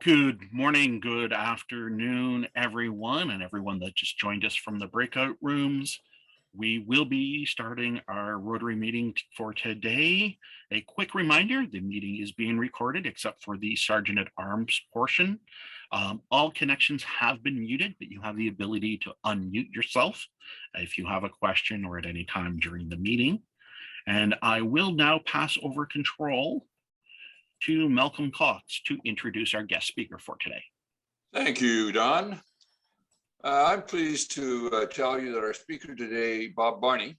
Good morning, good afternoon, everyone, and everyone that just joined us from the breakout rooms. We will be starting our Rotary meeting for today. A quick reminder, the meeting is being recorded except for the Sergeant at Arms portion. All connections have been muted, but you have the ability to unmute yourself if you have a question or at any time during the meeting. And I will now pass over control to Malcolm Cox to introduce our guest speaker for today. Thank you, Don. I'm pleased to tell you that our speaker today, Bob Barney,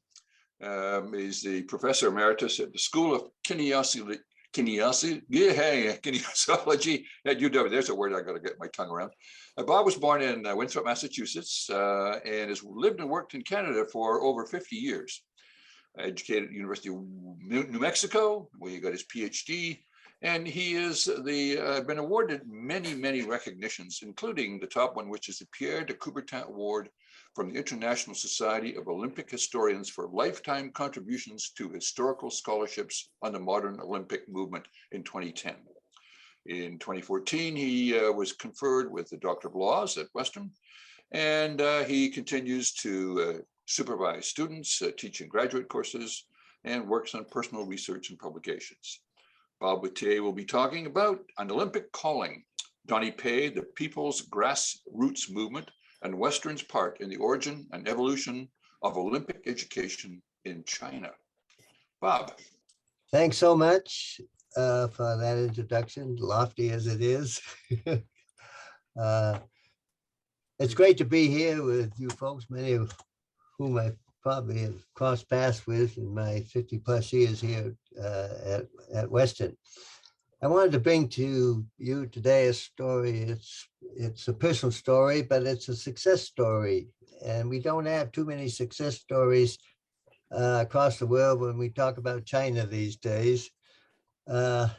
is the Professor Emeritus at the School of Kinesiology at UW. There's a word I got to get my tongue around. Bob was born in Winthrop, Massachusetts, and has lived and worked in Canada for over 50 years. Educated at the University of New Mexico, where he got his PhD. And he has been awarded many recognitions, including the top one, which is the Pierre de Coubertin Award from the International Society of Olympic Historians for lifetime contributions to historical scholarships on the modern Olympic movement in 2010. In 2014, he was conferred with the Doctor of Laws at Western, and he continues to supervise students, teaching graduate courses, and works on personal research and publications. Bob today will be talking about an Olympic calling, Donnie, the people's grassroots movement, and Western's part in the origin and evolution of Olympic education in China. Bob. Thanks so much for that introduction, lofty as it is. It's great to be here with you folks, many of whom I probably have crossed paths with in my 50 plus years here at Western. I wanted to bring to you today a story. It's a personal story, but it's a success story. And we don't have too many success stories across the world when we talk about China these days, with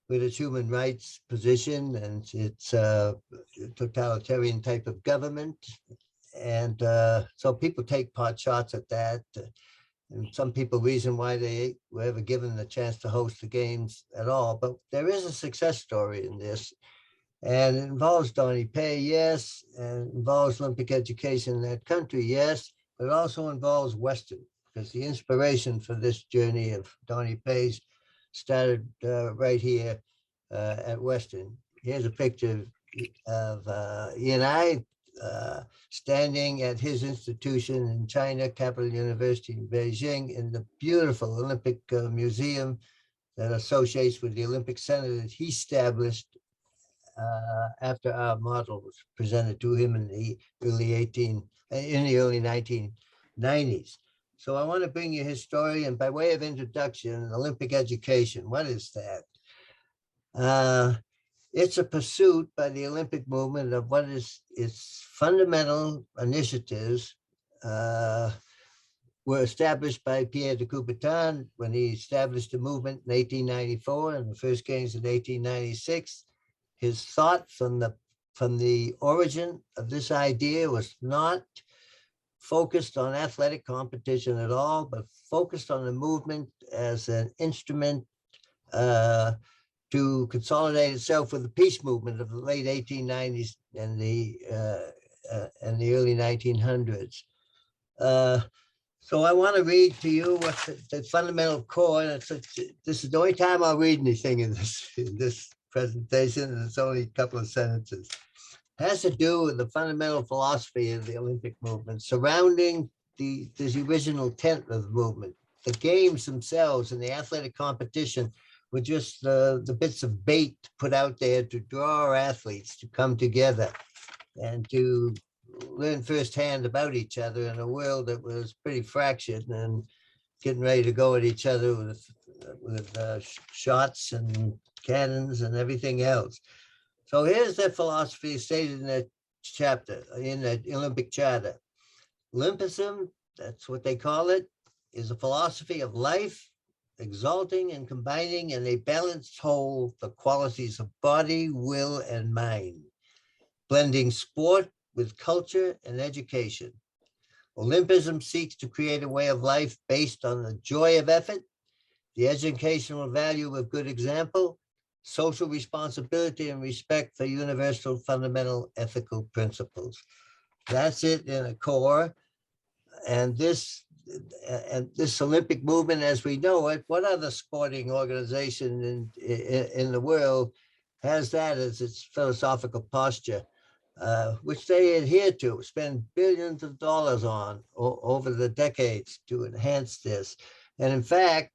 its human rights position and its totalitarian type of government. And so people take pot shots at that. And some people reason why they were ever given the chance to host the games at all. But there is a success story in this. And it involves Donnie, yes, and involves Olympic education in that country, yes, but it also involves Western, because the inspiration for this journey of Donnie started right here at Western. Here's a picture of he and I standing at his institution in China, Capital University in Beijing, in the beautiful Olympic Museum that associates with the Olympic Center that he established after our model was presented to him in the early 1990s. So I want to bring you his story, and by way of introduction, Olympic education. What is that? It's a pursuit by the Olympic movement of what is its fundamental initiatives were established by Pierre de Coubertin when he established the movement in 1894 and the first games in 1896. His thought from the origin of this idea was not focused on athletic competition at all, but focused on the movement as an instrument to consolidate itself with the peace movement of the late 1890s and the early 1900s. So I want to read to you what the Fundamental Chord. This is the only time I'll read anything in this presentation, and it's only a couple of sentences. It has to do with the fundamental philosophy of the Olympic movement surrounding the original intent of the movement. The games themselves and the athletic competition were just the bits of bait put out there to draw our athletes to come together and to learn firsthand about each other in a world that was pretty fractured and getting ready to go at each other with shots and cannons and everything else. So here's their philosophy stated in that chapter, in the Olympic Charter. Olympism, that's what they call it, is a philosophy of life, exalting and combining in a balanced whole the qualities of body, will, and mind, blending sport with culture and education. Olympism seeks to create a way of life based on the joy of effort, the educational value of good example, social responsibility, and respect for universal fundamental ethical principles. That's it in a core. And this Olympic movement, as we know it, what other sporting organization in the world has that as its philosophical posture, which they adhere to, spend billions of dollars on over the decades to enhance this. And in fact,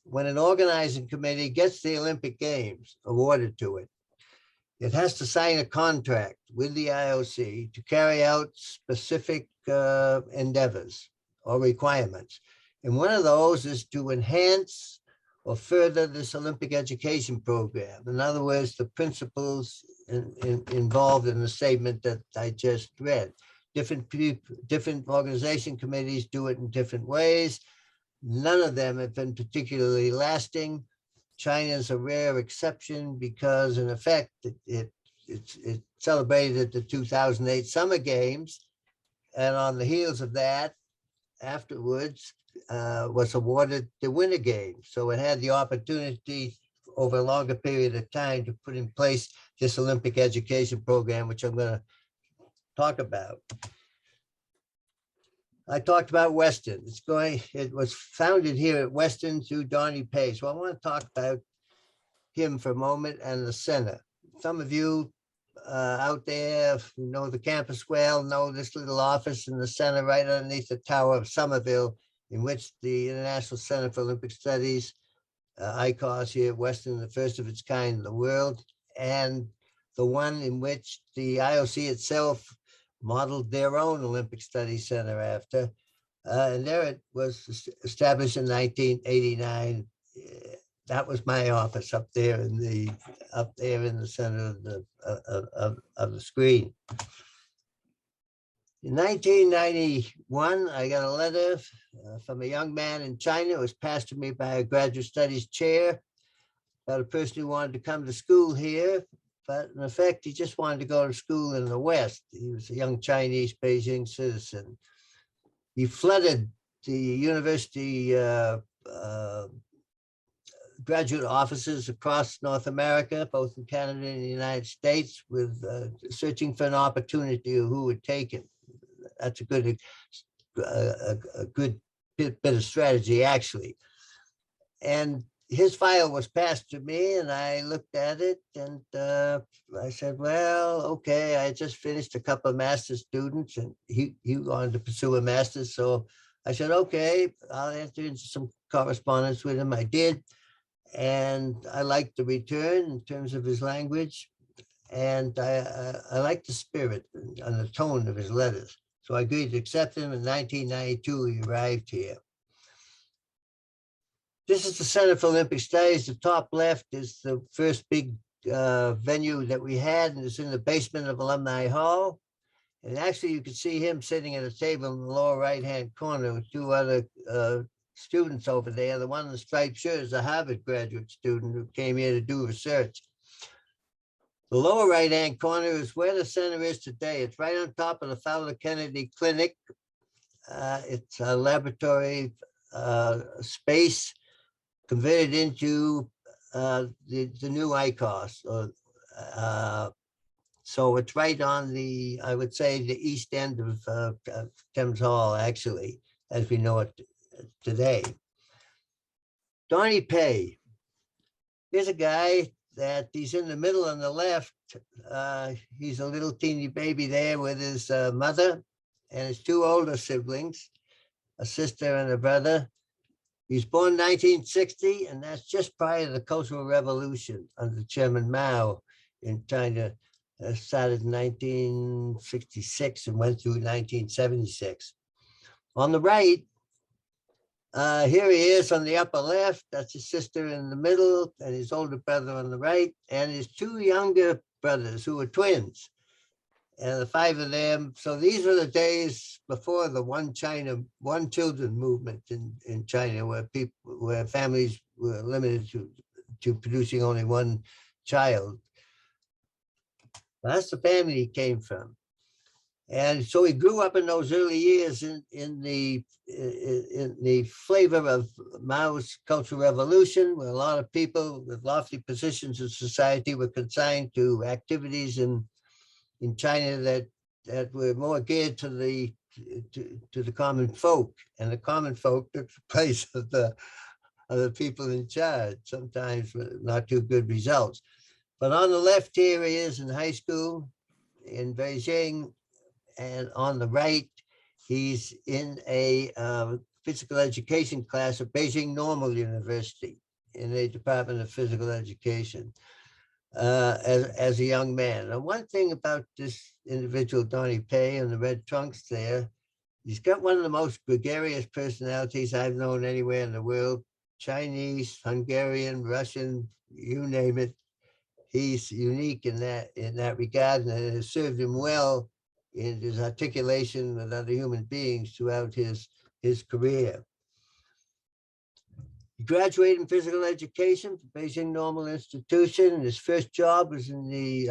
when an organizing committee gets the Olympic Games awarded to it, it has to sign a contract with the IOC to carry out specific endeavors or requirements. And one of those is to enhance or further this Olympic education program. In other words, the principles involved in the statement that I just read. Different organization committees do it in different ways. None of them have been particularly lasting. China's a rare exception because, in effect, it celebrated the 2008 Summer Games, and on the heels of that, afterwards, was awarded the Winter Games. So it had the opportunity over a longer period of time to put in place this Olympic education program, which I'm going to talk about. I talked about Western. It was founded here at Western through Donnie Page. So I want to talk about him for a moment and the center. Some of you out there who know the campus well know this little office in the center right underneath the Tower of Somerville, in which the International Center for Olympic Studies, ICOS here at Western, the first of its kind in the world, and the one in which the IOC itself modeled their own Olympic Studies Center after. And there it was established in 1989. That was my office up there in the center of the screen. In 1991, I got a letter from a young man in China. It was passed to me by a graduate studies chair about a person who wanted to come to school here. But in effect, he just wanted to go to school in the West. He was a young Chinese Beijing citizen. He flooded the university graduate offices across North America, both in Canada and the United States, with searching for an opportunity of who would take it. That's a good bit of strategy, actually. And his file was passed to me, and I looked at it, and I said, well, okay, I just finished a couple of master's students, and he wanted to pursue a master's. So I said, okay, I'll enter into some correspondence with him. I did. And I liked the return in terms of his language. And I liked the spirit and the tone of his letters. So I agreed to accept him. In 1992, he arrived here. This is the Center for Olympic Studies. The top left is the first big venue that we had, and it's in the basement of Alumni Hall. And actually, you can see him sitting at a table in the lower right-hand corner with two other students over there. The one in the striped shirt is a Harvard graduate student who came here to do research. The lower right-hand corner is where the center is today. It's right on top of the Fowler Kennedy Clinic. It's a laboratory space converted into the new ICOS. So it's right on the, I would say, the east end of Thames Hall, actually, as we know it today. Donnie Pay. Here's a guy that he's in the middle on the left. He's a little teeny baby there with his mother and his two older siblings, a sister and a brother. He's born 1960, and that's just prior to the Cultural Revolution under Chairman Mao in China. Started in 1966 and went through 1976. On the right, here he is on the upper left. That's his sister in the middle and his older brother on the right, and his two younger brothers who were twins. And the five of them. So these were the days before the one children movement in China, where families were limited to producing only one child. That's the family he came from. And so he grew up in those early years in the flavor of Mao's Cultural Revolution, where a lot of people with lofty positions in society were consigned to activities in China that were more geared to the common folk, and the common folk took the place of the people in charge, sometimes with not too good results. But on the left here he is in high school in Beijing, and on the right, he's in a physical education class at Beijing Normal University in the Department of Physical Education as a young man. And one thing about this individual, Donnie Pei, in the red trunks there, he's got one of the most gregarious personalities I've known anywhere in the world. Chinese, Hungarian, Russian, you name it. He's unique in that regard, and it has served him well in his articulation with other human beings throughout his career. He graduated in physical education from Beijing Normal Institution, and his first job was in the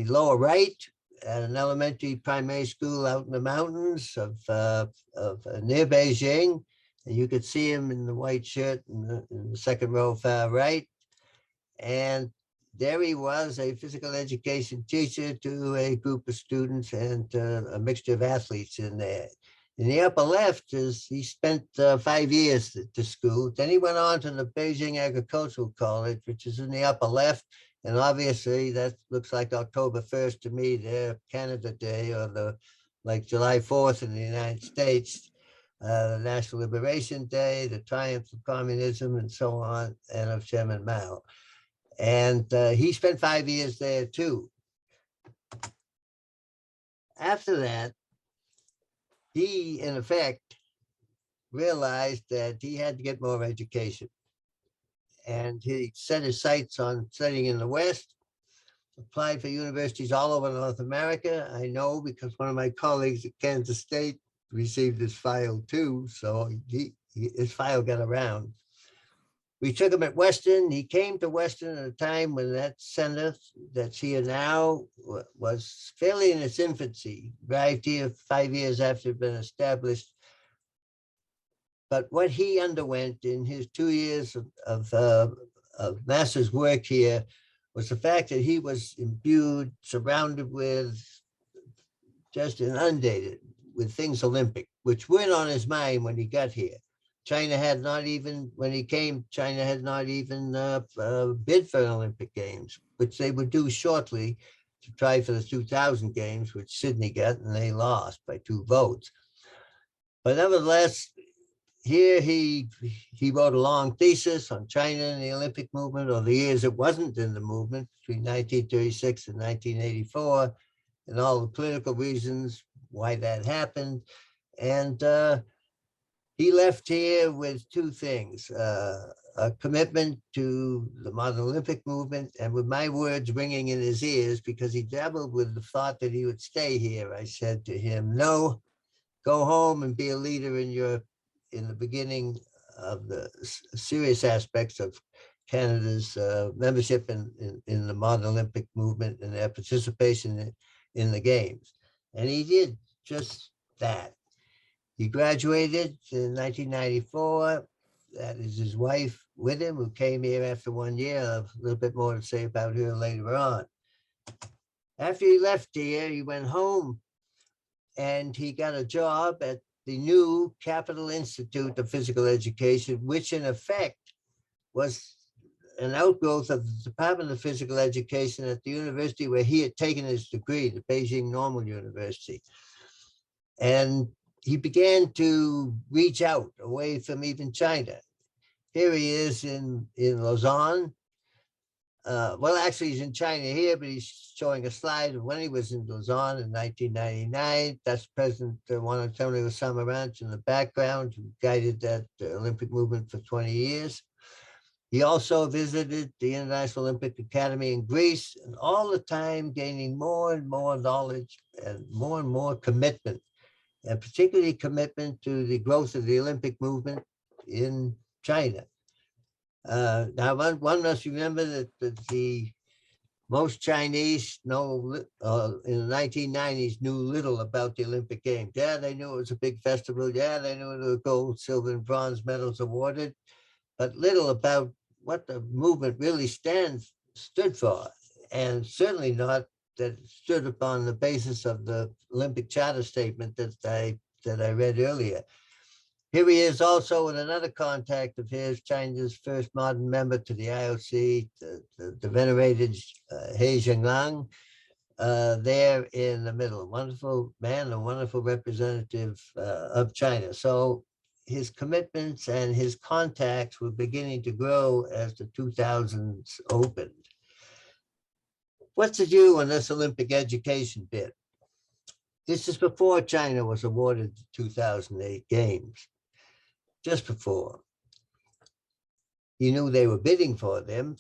lower right at an elementary primary school out in the mountains of near Beijing. And you could see him in the white shirt in the second row far right. And there he was, a physical education teacher to a group of students and a mixture of athletes in there. In the upper left is he spent 5 years at the school. Then he went on to the Beijing Agricultural College, which is in the upper left. And obviously that looks like October 1st to me, their Canada Day, or like July 4th in the United States, the National Liberation Day, the triumph of communism, and so on, and of Chairman Mao. And he spent 5 years there too. After that, he, in effect, realized that he had to get more education. And he set his sights on studying in the West, applied for universities all over North America. I know because one of my colleagues at Kansas State received his file too, so his file got around. We took him at Western. He came to Western at a time when that center that's here now was fairly in its infancy, arrived here 5 years after it had been established. But what he underwent in his 2 years of master's work here was the fact that he was imbued, surrounded with, just inundated with things Olympic, which weren't on his mind when he got here. China had not even, when he came, China had not even bid for Olympic Games, which they would do shortly to try for the 2000 Games, which Sydney got, and they lost by 2 votes. But nevertheless, here he wrote a long thesis on China and the Olympic movement, or the years it wasn't in the movement, between 1936 and 1984, and all the political reasons why that happened. And he left here with 2 things, a commitment to the modern Olympic movement, and with my words ringing in his ears, because he dabbled with the thought that he would stay here. I said to him, no, go home and be a leader in the beginning of the serious aspects of Canada's membership in the modern Olympic movement and their participation in the Games. And he did just that. He graduated in 1994. That is his wife with him, who came here after 1 year. I have a little bit more to say about her later on. After he left here, he went home and he got a job at the new Capital Institute of Physical Education, which in effect was an outgrowth of the Department of Physical Education at the university where he had taken his degree, the Beijing Normal University. And he began to reach out away from even China. Here he is in Lausanne. Well, actually, he's in China here, but he's showing a slide of when he was in Lausanne in 1999. That's President Juan Antonio Samaranch in the background, who guided that Olympic movement for 20 years. He also visited the International Olympic Academy in Greece, and all the time gaining more and more knowledge and more commitment, and particularly commitment to the growth of the Olympic movement in China. Now, one must remember that the Most Chinese in the 1990s knew little about the Olympic Games. Yeah, they knew it was a big festival. Yeah, they knew there were gold, silver, and bronze medals awarded, but little about what the movement really stood for, and certainly not that it stood upon the basis of the Olympic Charter statement that I read earlier. Here he is also with another contact of his, China's first modern member to the IOC, the venerated He Zhenglang, there in the middle. A wonderful man, a wonderful representative of China. So his commitments and his contacts were beginning to grow as the 2000s opened. What's the view on this Olympic education bit? This is before China was awarded the 2008 Games. Just before. He knew they were bidding for them.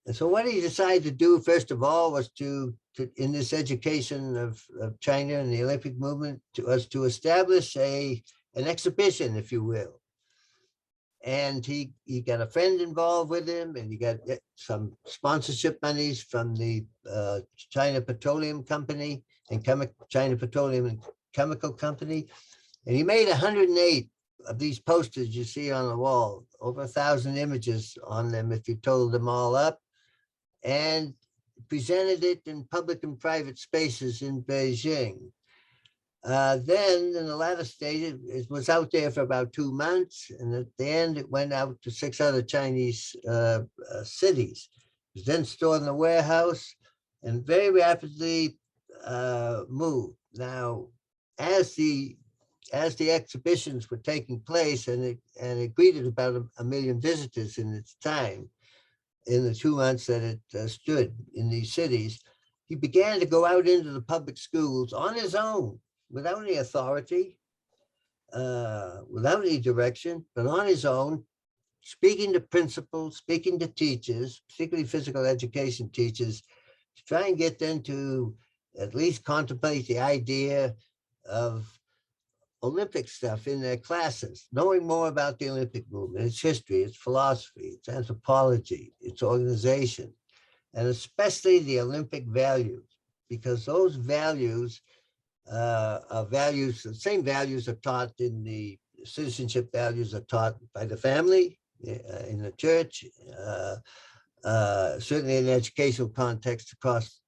And so what he decided to do, first of all, was to in this education of China and the Olympic movement, was to establish an exhibition, if you will. And he got a friend involved with him, and he got some sponsorship monies from the China Petroleum Company and China Petroleum and Chemical Company. And he made 108 of these posters you see on the wall, over 1,000 images on them if you total them all up, and presented it in public and private spaces in Beijing. Then in the latter stage, it was out there for about 2 months, and at the end it went out to 6 other Chinese cities. It was then stored in a warehouse and very rapidly moved. Now, as the exhibitions were taking place, and it greeted about a million visitors in its time, in the 2 months that it stood in these cities, he began to go out into the public schools on his own, without any authority, without any direction, but on his own, speaking to principals, speaking to teachers, particularly physical education teachers, to try and get them to at least contemplate the idea of Olympic stuff in their classes, knowing more about the Olympic movement, its history, its philosophy, its anthropology, its organization, and especially the Olympic values, because those values are values, the same values are taught in the citizenship values are taught by the family, in the church, certainly in educational context across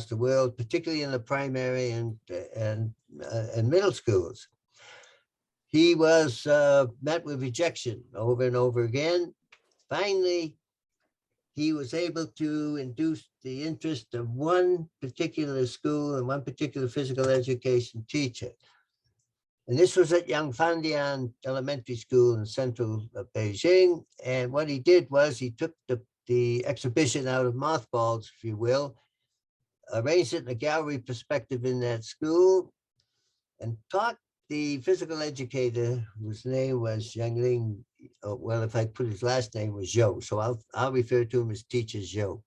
the world, particularly in the primary and middle schools. He was met with rejection over and over again. Finally, he was able to induce the interest of one particular school and one particular physical education teacher. And this was at Yangfandian Elementary School in central Beijing. And what he did was he took the exhibition out of mothballs, if you will, arranged it in a gallery perspective in that school, and taught the physical educator, whose name was Zhangling, well, if I put his last name was Zhou, so I'll refer to him as Teacher Zhou,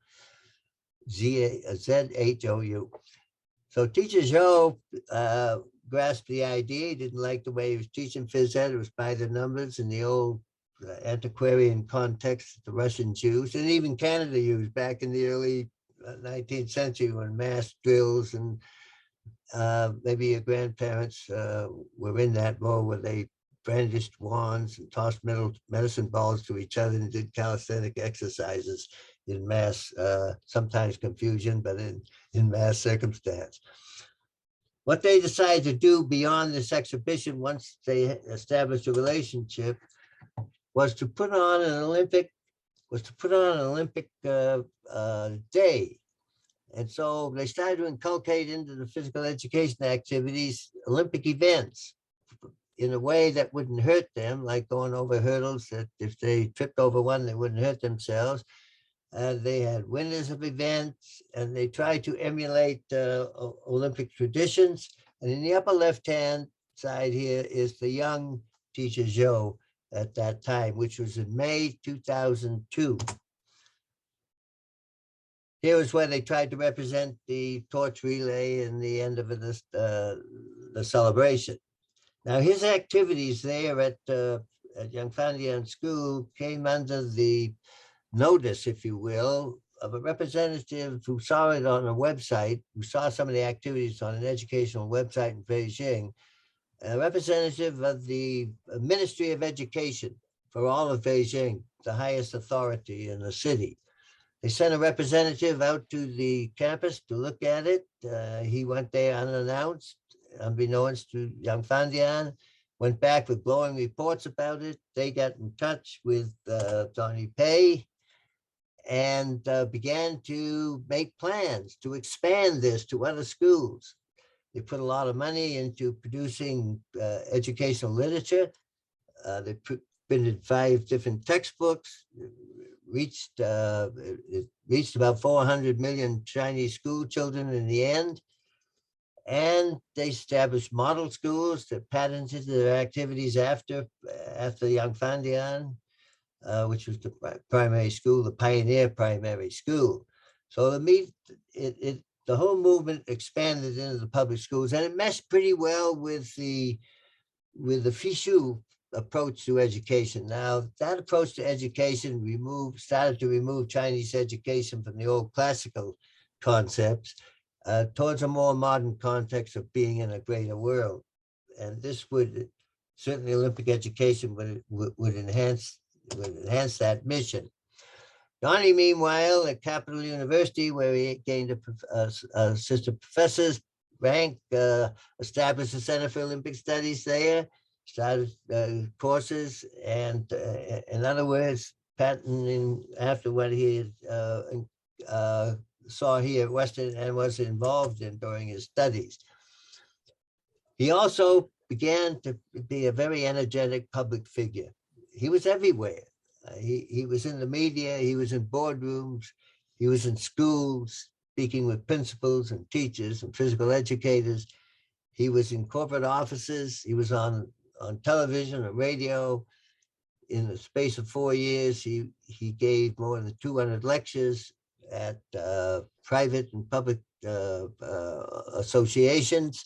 Z-H-O-U. So Teacher Zhou grasped the idea. He didn't like the way he was teaching phys ed. It was by the numbers in the old antiquarian context that the Russians used, and even Canada used back in the early 19th century when mass drills and maybe your grandparents were in that role where they brandished wands and tossed medicine balls to each other and did calisthenic exercises in mass, sometimes confusion, but in mass circumstance. What they decided to do beyond this exhibition, once they established a relationship, was to put on an Olympic day. And so they started to inculcate into the physical education activities Olympic events in a way that wouldn't hurt them, like going over hurdles that if they tripped over one, they wouldn't hurt themselves. They had winners of events, and they tried to emulate Olympic traditions. And in the upper left-hand side here is the young Teacher Zhou at that time, which was in May 2002. Here is where they tried to represent the torch relay and the end of this, the celebration. Now, his activities there at Yangfandian School came under the notice, if you will, of a representative who saw it on a website, who saw some of the activities on an educational website in Beijing, a representative of the Ministry of Education for all of Beijing, the highest authority in the city. They sent a representative out to the campus to look at it. He went there unannounced, unbeknownst to Yang Fandian, went back with glowing reports about it. They got in touch with Donnie and began to make plans to expand this to other schools. They put a lot of money into producing educational literature. They printed 5 different textbooks. It reached about 400 million Chinese school children in the end. And they established model schools that patented their activities after Yang Fandian, which was the primary school, the pioneer primary school. So the whole movement expanded into the public schools, and it meshed pretty well with the Fishu approach to education. Now, that approach to education started to remove Chinese education from the old classical concepts towards a more modern context of being in a greater world. And this would certainly, Olympic education would enhance that mission. Donnie, meanwhile, at Capital University, where he gained a assistant professor's rank, established a Center for Olympic Studies there, started courses, and in other words, patenting after what he had saw here at Western and was involved in during his studies. He also began to be a very energetic public figure. He was everywhere. He was in the media, he was in boardrooms, he was in schools, speaking with principals and teachers and physical educators. He was in corporate offices, he was on television or radio. In the space of 4 years, he gave more than 200 lectures at private and public associations.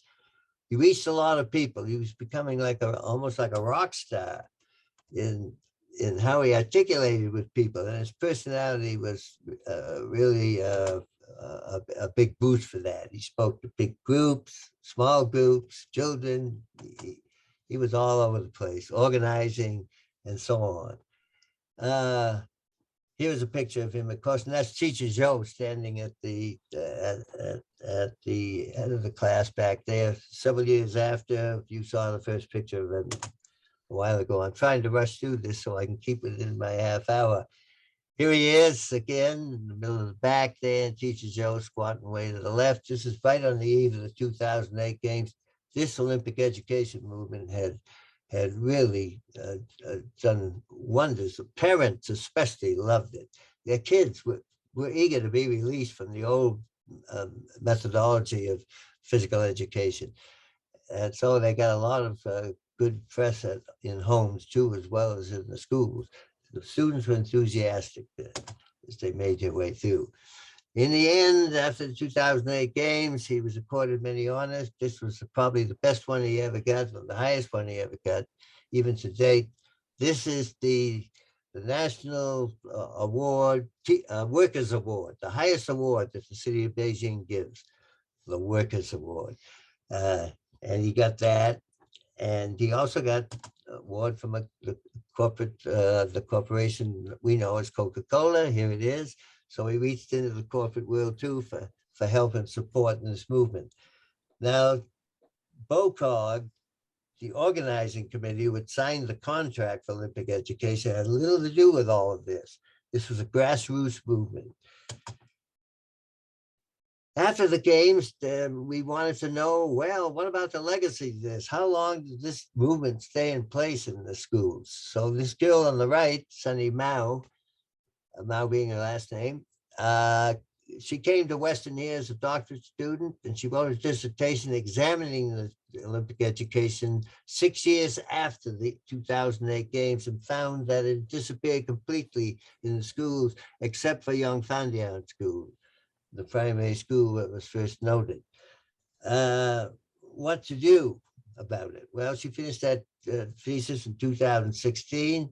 He reached a lot of people. He was becoming almost like a rock star in how he articulated with people, and his personality was really a big boost for that. He spoke to big groups, small groups, children. He was all over the place, organizing and so on. Here's a picture of him, of course, and that's Teacher Joe standing at the head of the class back there. Several years after, you saw the first picture of him a while ago. I'm trying to rush through this so I can keep it in my half hour. Here he is again in the middle of the back there, and Teacher Joe squatting away to the left. This is right on the eve of the 2008 games. This Olympic education movement had really done wonders. The parents especially loved it. Their kids were eager to be released from the old methodology of physical education. And so they got a lot of good press in homes too, as well as in the schools. The students were enthusiastic as they made their way through. In the end, after the 2008 games, he was accorded many honors. This was probably the best one he ever got, or the highest one he ever got, even to date. This is the National Award, Workers' Award, the highest award that the city of Beijing gives, the Workers' Award. And he got that. And he also got an award from the corporation that we know as Coca-Cola. Here it is. So he reached into the corporate world too for help and support in this movement. Now, BOCOG, the organizing committee, which signed the contract for Olympic education, had little to do with all of this. This was a grassroots movement. After the games, we wanted to know, well, what about the legacy of this? How long did this movement stay in place in the schools? So this girl on the right, Sunny Mao, Mao being her last name, she came to Western here as a doctorate student, and she wrote a dissertation examining the Olympic education 6 years after the 2008 games, and found that it disappeared completely in the schools, except for Yang Fandian School, the primary school that was first noted. What to do about it? Well, she finished that thesis in 2016.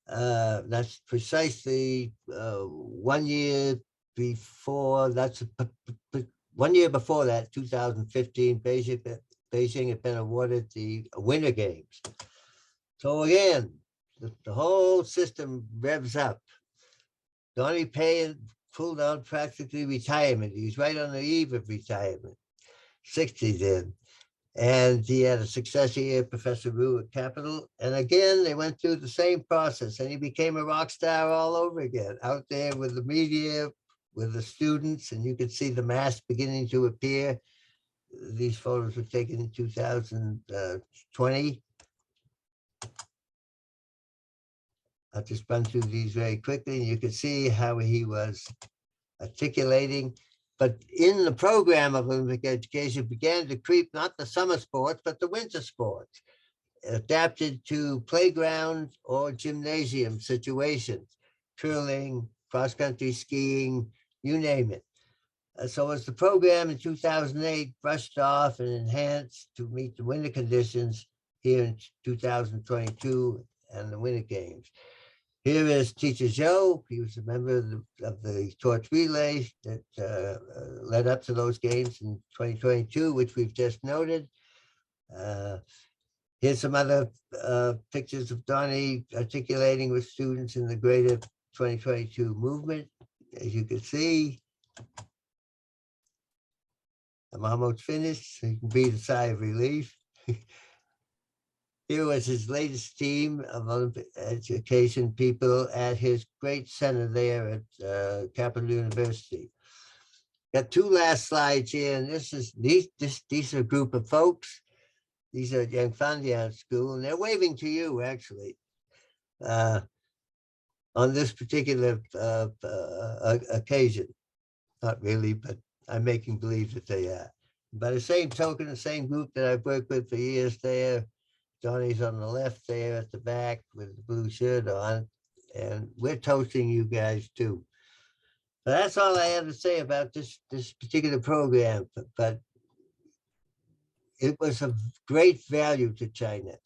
That's precisely 1 year before, 1 year before that, 2015, Beijing had been awarded the Winter Games. So again, the whole system revs up. Donnie pulled out practically retirement. He was right on the eve of retirement, 60 then. And he had a successor here, Professor Wu at Capital. And again, they went through the same process, and he became a rock star all over again, out there with the media, with the students, and you could see the mass beginning to appear. These photos were taken in 2020. I'll just run through these very quickly, and you can see how he was articulating. But in the program of Olympic education began to creep not the summer sports, but the winter sports, adapted to playground or gymnasium situations, curling, cross-country skiing, you name it. So as the program in 2008 brushed off and enhanced to meet the winter conditions here in 2022 and the Winter Games. Here is Teacher Joe. He was a member of the torch relay that led up to those games in 2022, which we've just noted. Here's some other pictures of Donnie articulating with students in the greater 2022 movement. As you can see, I'm almost finished, so you can breathe a sigh of relief. Here was his latest team of Olympic education people at his great center there at Capital University. Got two last slides here, and these are a group of folks. These are at Young Fandian School, and they're waving to you actually on this particular occasion. Not really, but I'm making believe that they are. By the same token, the same group that I've worked with for years there. Donnie's on the left there at the back with the blue shirt on, and we're toasting you guys too. So that's all I have to say about this particular program, but it was of great value to China,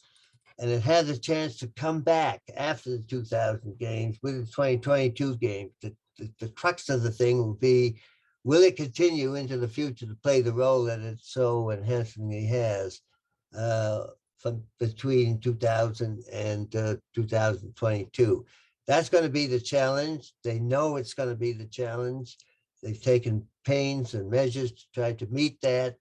and it had the chance to come back after the 2000 games with the 2022 games. The crux of the thing will be, will it continue into the future to play the role that it so enhancingly has from between 2000 and 2022. That's going to be the challenge. They know it's going to be the challenge. They've taken pains and measures to try to meet that.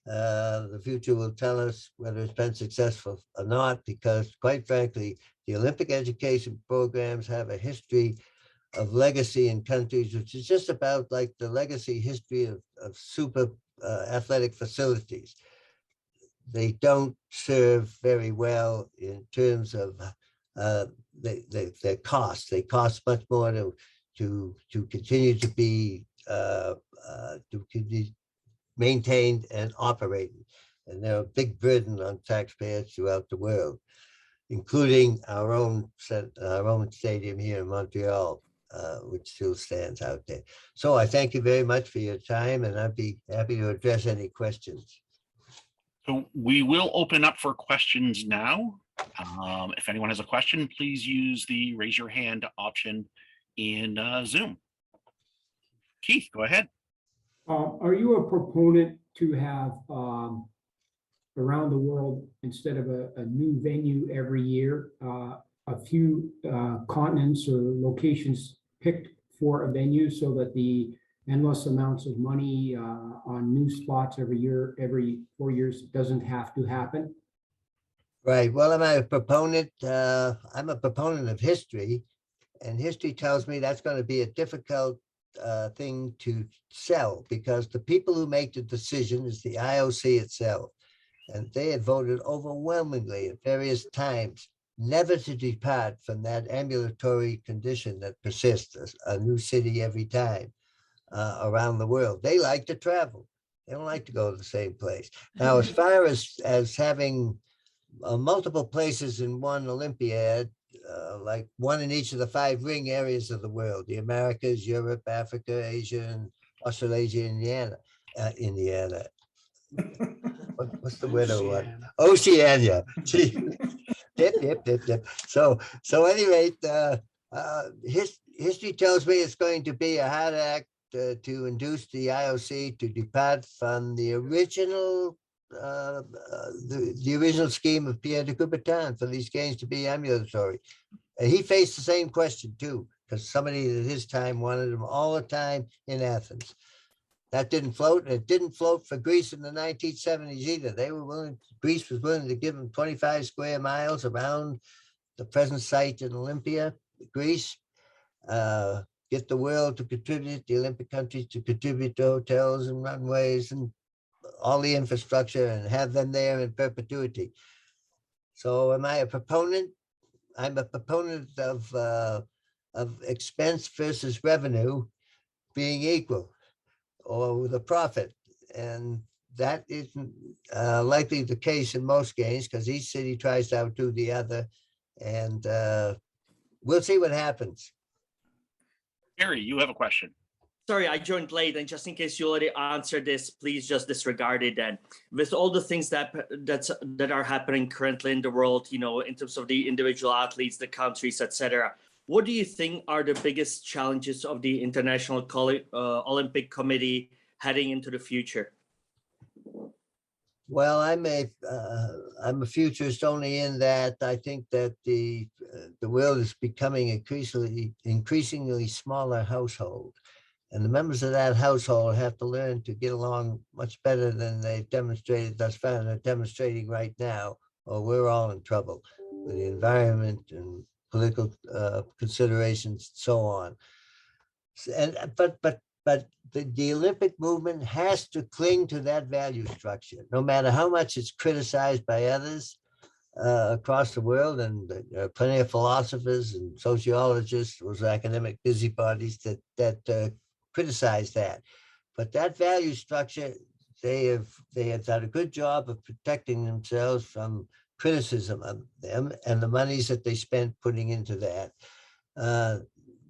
The future will tell us whether it's been successful or not, because quite frankly, the Olympic education programs have a history of legacy in countries, which is just about like the legacy history of super athletic facilities. They don't serve very well in terms of their costs. They cost much more to continue to be maintained and operated, and they're a big burden on taxpayers throughout the world, including our own stadium here in Montreal, which still stands out there. So I thank you very much for your time, and I'd be happy to address any questions. So we will open up for questions now. If anyone has a question, please use the raise your hand option in Zoom. Keith, go ahead. Are you a proponent to have around the world, instead of a new venue every year, a few continents or locations picked for a venue, so that the endless amounts of money on new spots every year, every 4 years, doesn't have to happen? Right. Well, am I a proponent? I'm a proponent of history, and history tells me that's going to be a difficult thing to sell, because the people who make the decision is the IOC itself, and they had voted overwhelmingly at various times never to depart from that ambulatory condition that persists, a new city every time around the world. They like to travel. They don't like to go to the same place. Now, as far as having multiple places in one Olympiad, like one in each of the 5 ring areas of the world, the Americas, Europe, Africa, Asia, and Australasia, Indiana. What's the word I want? Oceania. Dip. So anyway, history tells me it's going to be a hard act to induce the IOC to depart from the original the original scheme of Pierre de Coubertin for these games to be ambulatory. And he faced the same question too, because somebody at his time wanted them all the time in Athens. That didn't float, and it didn't float for Greece in the 1970s either. They were willing, Greece was willing to give them 25 square miles around the present site in Olympia, Greece, get the world to contribute, the Olympic countries to contribute to hotels and runways and all the infrastructure and have them there in perpetuity. So am I a proponent? I'm a proponent of expense versus revenue being equal, or with a profit. And that isn't likely the case in most games, because each city tries to outdo the other. And we'll see what happens. Gary, you have a question. Sorry, I joined late, and just in case you already answered this, please just disregard it. And with all the things that are happening currently in the world, you know, in terms of the individual athletes, the countries, etc., what do you think are the biggest challenges of the International Olympic Committee heading into the future? Well, I'm a futurist only in that I think that the world is becoming increasingly smaller household. And the members of that household have to learn to get along much better than they've demonstrated thus far, and they're demonstrating right now, or we're all in trouble with the environment and political considerations and so on. And but the Olympic movement has to cling to that value structure, no matter how much it's criticized by others across the world. And there are plenty of philosophers and sociologists, those academic busybodies that criticize that. But that value structure, they have done a good job of protecting themselves from criticism of them and the monies that they spent putting into that.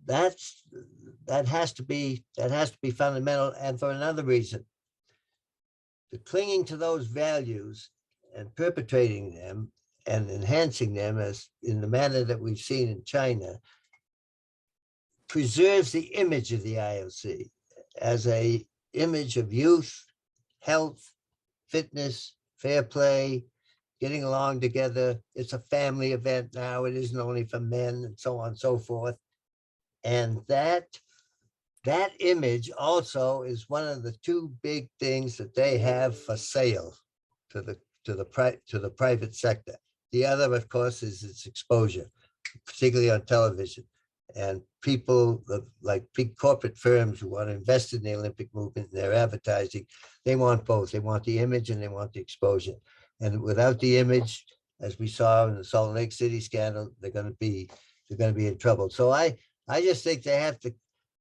That has to be fundamental, and for another reason. The clinging to those values and perpetrating them and enhancing them, as in the manner that we've seen in China, preserves the image of the IOC as a image of youth, health, fitness, fair play, getting along together. It's a family event now. It isn't only for men, and so on and so forth. And that image also is one of the two big things that they have for sale to the private sector. The other, of course, is its exposure, particularly on television. And people like big corporate firms who want to invest in the Olympic movement and their advertising, they want both. They want the image and they want the exposure. And without the image, as we saw in the Salt Lake City scandal, they're going to be in trouble. So I just think they have to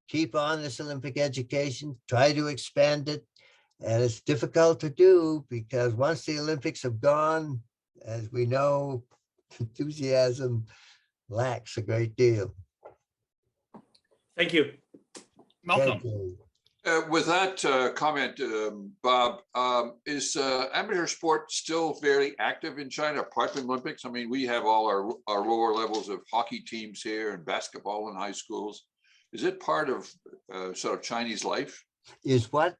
keep on this Olympic education, try to expand it. And it's difficult to do because once the Olympics have gone, as we know, enthusiasm lacks a great deal. Thank you. Malcolm. With that comment, Bob, is amateur sport still very active in China, apart from Olympics? I mean, we have all our lower levels of hockey teams here and basketball in high schools. Is it part of sort of Chinese life? Is what?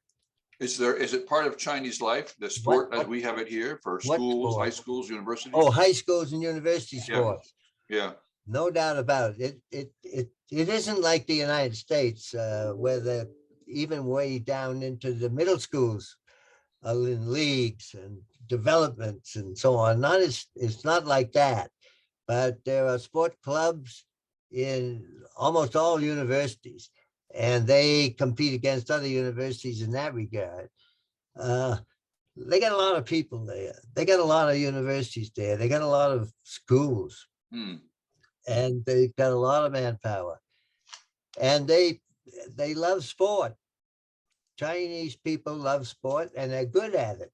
Is it part of Chinese life, the sport as we have it here for schools, high schools, universities? Oh, high schools and university sports. Yeah. No doubt about it. It isn't like the United States, where they're even way down into the middle schools in leagues and developments and so on. It's not like that, but there are sport clubs in almost all universities, and they compete against other universities in that regard. They got a lot of people there. They got a lot of universities there. They got a lot of schools. And they've got a lot of manpower, and they love sport. Chinese people love sport, and they're good at it.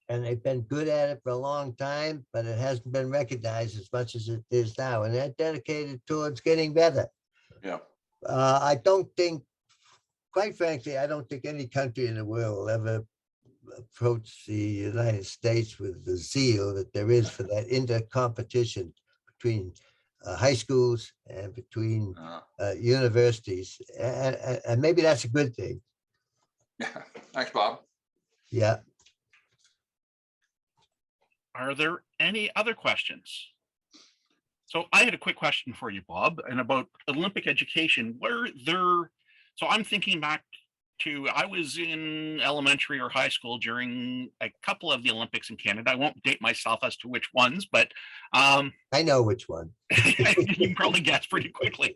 And they've been good at it for a long time, but it hasn't been recognized as much as it is now. And they're dedicated towards getting better. Yeah. I don't think, quite frankly, I don't think any country in the world will ever approach the United States with the zeal that there is for that inter-competition between high schools and between Uh, universities. And maybe that's a good thing. yeah. Thanks, Bob. Yeah. Are there any other questions? So I had a quick question for you, Bob, and about Olympic education. So I'm thinking back to, I was in elementary or high school during a couple of the Olympics in Canada. I won't date myself as to which ones, but I know which one. you can probably guess pretty quickly.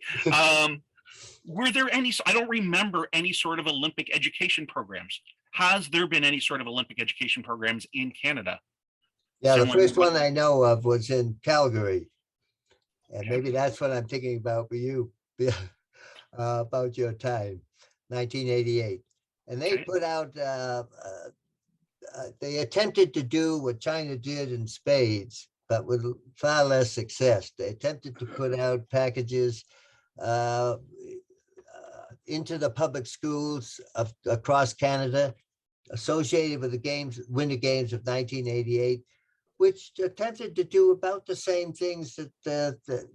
Were there any, I don't remember any sort of Olympic education programs. Has there been any sort of Olympic education programs in Canada? Yeah, the Similar to first what- one I know of was in Calgary. And Okay. maybe that's what I'm thinking about for you, about your time, 1988. And they Okay. put out, they attempted to do what China did in spades, but with far less success. They attempted to put out packages into the public schools across Canada associated with the Winter Games of 1988, which attempted to do about the same things that the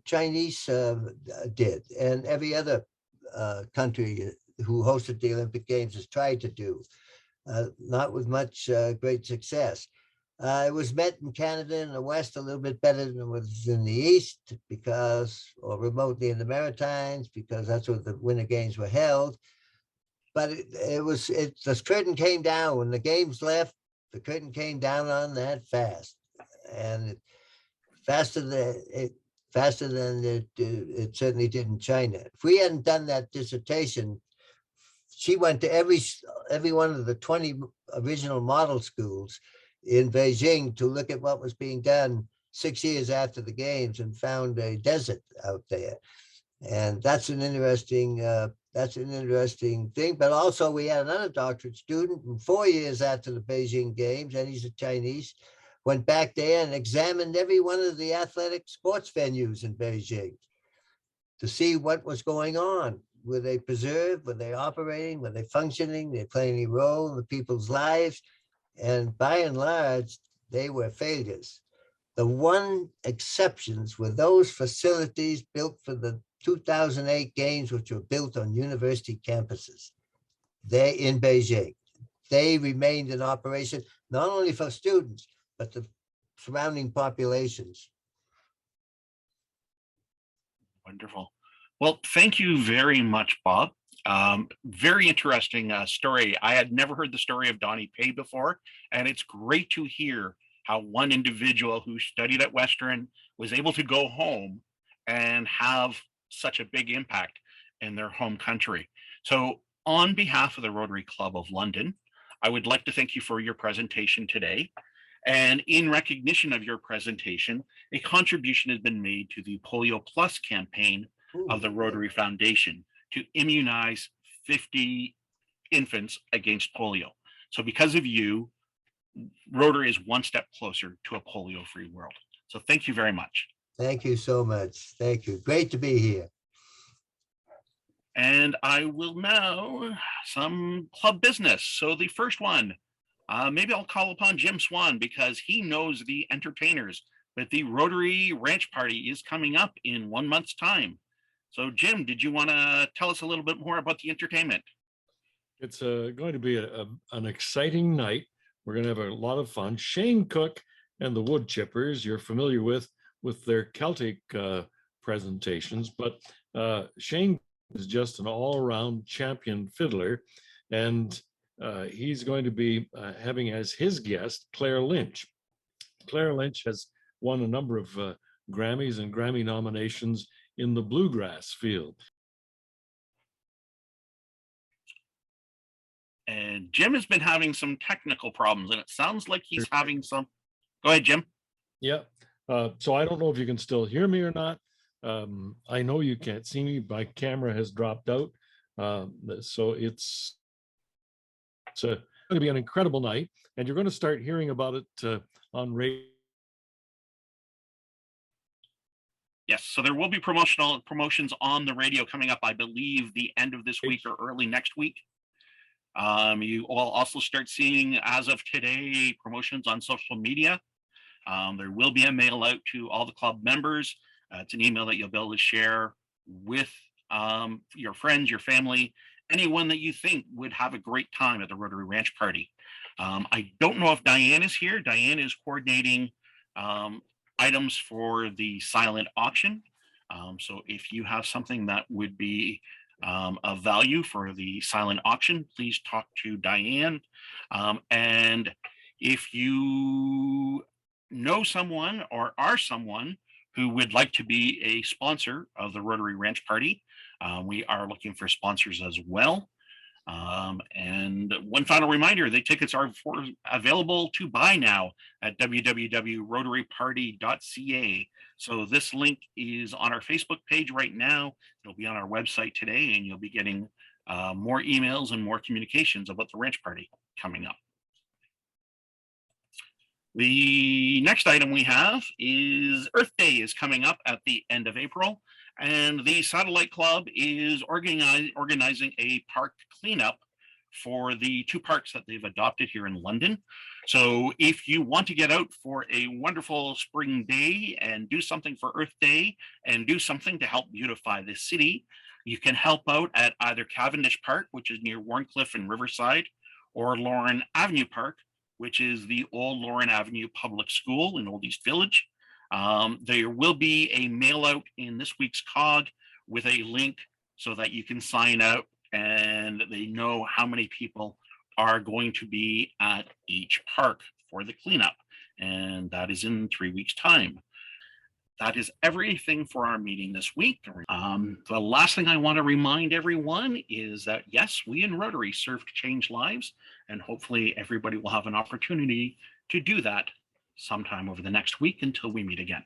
Chinese did, and every other country who hosted the Olympic Games has tried to do, not with much great success. It was met in Canada in the West a little bit better than it was in the East, or remotely in the Maritimes, because that's where the Winter Games were held. But the curtain came down when the games left. The curtain came down on that fast, and faster than it certainly did in China. If we hadn't done that dissertation, she went to every one of the 20 original model schools in Beijing to look at what was being done 6 years after the games, and found a desert out there. And that's an interesting thing. But also we had another doctorate student, and 4 years after the Beijing Games, and he's a Chinese, went back there and examined every one of the athletic sports venues in Beijing to see what was going on. Were they preserved? Were they operating? Were they functioning? Did they play any role in the people's lives? And by and large, they were failures. The one exceptions were those facilities built for the 2008 games, which were built on university campuses. They in Beijing. They remained in operation, not only for students, but the surrounding populations. Wonderful. Well, thank you very much, Bob. Very interesting story. I had never heard the story of Donnie Pay before, and it's great to hear how one individual who studied at Western was able to go home and have such a big impact in their home country. So on behalf of the Rotary Club of London, I would like to thank you for your presentation today. And in recognition of your presentation, a contribution has been made to the Polio Plus campaign of the Rotary Foundation to immunize 50 infants against polio. So because of you, Rotary is one step closer to a polio-free world. So thank you very much. Thank you so much. Thank you. Great to be here. And I will now some club business. So the first one, maybe I'll call upon Jim Swan because he knows the entertainers, but the Rotary Ranch Party is coming up in 1 month's time. So Jim, did you want to tell us a little bit more about the entertainment? It's going to be an exciting night. We're going to have a lot of fun. Shane Cook and the Wood Chippers, you're familiar with their Celtic presentations, but Shane is just an all-around champion fiddler, and he's going to be having as his guest Claire Lynch. Claire Lynch has won a number of Grammys and Grammy nominations in the bluegrass field. And Jim has been having some technical problems, and it sounds like he's having some. Go ahead, Jim. Yeah. So I don't know if you can still hear me or not. I know you can't see me. My camera has dropped out. So it's going to be an incredible night, and you're going to start hearing about it on radio. Yes, so there will be promotions on the radio coming up, I believe, the end of this week or early next week. You will also start seeing, as of today, promotions on social media. There will be a mail out to all the club members. It's an email that you'll be able to share with your friends, your family, anyone that you think would have a great time at the Rotary Ranch Party. I don't know if Diane is here. Diane is coordinating items for the silent auction. So if you have something that would be of value for the silent auction, please talk to Diane. And if you know someone or are someone who would like to be a sponsor of the Rotary Ranch Party, we are looking for sponsors as well. And one final reminder, the tickets are available to buy now at www.rotaryparty.ca. So this link is on our Facebook page right now. It'll be on our website today, and you'll be getting more emails and more communications about the ranch party coming up. The next item we have is Earth Day is coming up at the end of April, and the Satellite Club is organizing a park cleanup for the 2 parks that they've adopted here in London. So if you want to get out for a wonderful spring day and do something for Earth Day and do something to help beautify the city, you can help out at either Cavendish Park, which is near Warncliffe and Riverside, or Lauren Avenue Park, which is the old Lauren Avenue Public School in Old East Village. There will be a mail out in this week's COG with a link so that you can sign out and they know how many people are going to be at each park for the cleanup. And that is in 3 weeks' time. That is everything for our meeting this week. The last thing I want to remind everyone is that, yes, we in Rotary serve to change lives, and hopefully everybody will have an opportunity to do that sometime over the next week until we meet again.